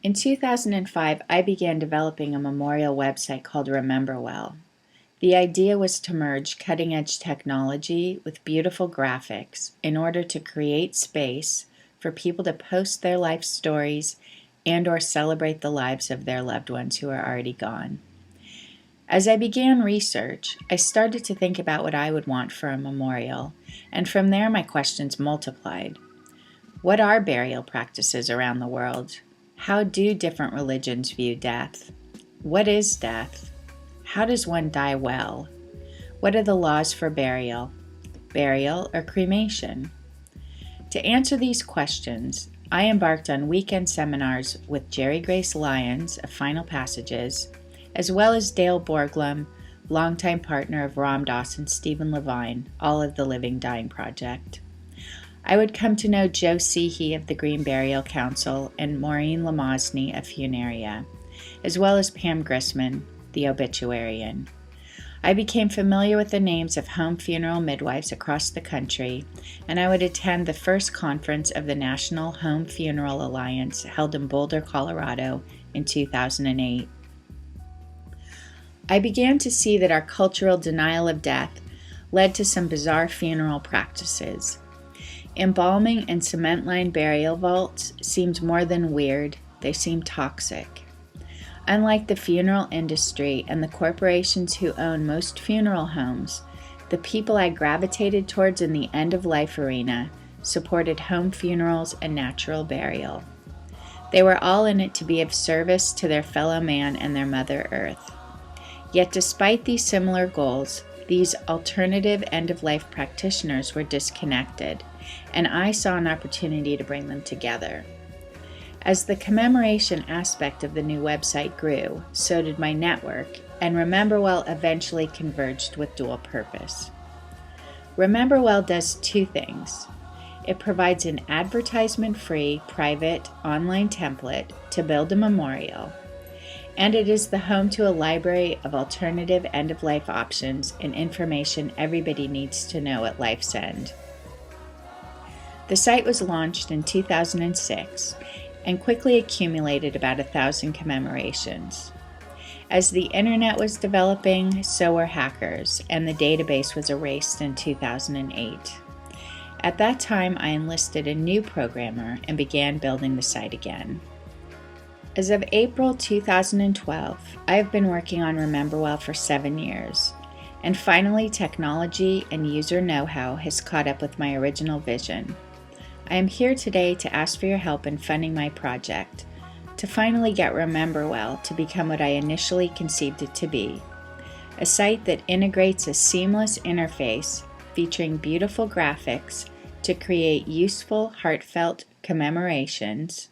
In 2005, I began developing a memorial website called RememberWell. The idea was to merge cutting-edge technology with beautiful graphics in order to create space for people to post their life stories and/or celebrate the lives of their loved ones who are already gone. As I began research, I started to think about what I would want for a memorial, and from there my questions multiplied. What are burial practices around the world? How do different religions view death? What is death? How does one die well? What are the laws for burial? Burial or cremation? To answer these questions, I embarked on weekend seminars with Jerry Grace Lyons of Final Passages, as well as Dale Borglum, longtime partner of Ram Dass and Stephen Levine, all of the Living Dying Project. I would come to know Joe Seehey of the Green Burial Council and Maureen Lamosny of Funeria, as well as Pam Grissman, the obituarian. I became familiar with the names of home funeral midwives across the country, and I would attend the first conference of the National Home Funeral Alliance held in Boulder, Colorado in 2008. I began to see that our cultural denial of death led to some bizarre funeral practices. Embalming and cement-lined burial vaults seemed more than weird, they seemed toxic. Unlike the funeral industry and the corporations who own most funeral homes, the people I gravitated towards in the end-of-life arena supported home funerals and natural burial. They were all in it to be of service to their fellow man and their Mother Earth. Yet despite these similar goals, these alternative end-of-life practitioners were disconnected, and I saw an opportunity to bring them together. As the commemoration aspect of the new website grew, so did my network, and RememberWell eventually converged with dual purpose. RememberWell does two things. It provides an advertisement-free, private, online template to build a memorial, and it is the home to a library of alternative end-of-life options and information everybody needs to know at life's end. The site was launched in 2006 and quickly accumulated about 1,000 commemorations. As the internet was developing, so were hackers, and the database was erased in 2008. At that time, I enlisted a new programmer and began building the site again. As of April 2012, I have been working on RememberWell for 7 years, and finally technology and user know-how has caught up with my original vision. I am here today to ask for your help in funding my project, to finally get RememberWell to become what I initially conceived it to be, a site that integrates a seamless interface featuring beautiful graphics to create useful, heartfelt commemorations,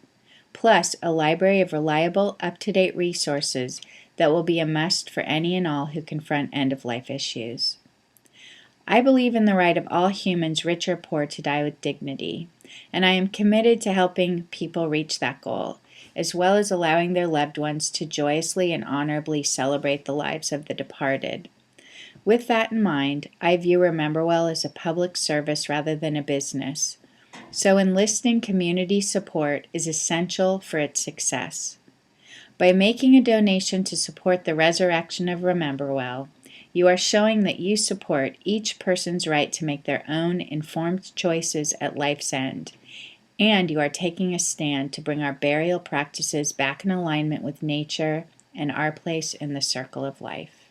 plus a library of reliable, up-to-date resources that will be a must for any and all who confront end-of-life issues. I believe in the right of all humans, rich or poor, to die with dignity, and I am committed to helping people reach that goal, as well as allowing their loved ones to joyously and honorably celebrate the lives of the departed. With that in mind, I view RememberWell as a public service rather than a business, so enlisting community support is essential for its success. By making a donation to support the resurrection of RememberWell, you are showing that you support each person's right to make their own informed choices at life's end, and you are taking a stand to bring our burial practices back in alignment with nature and our place in the circle of life.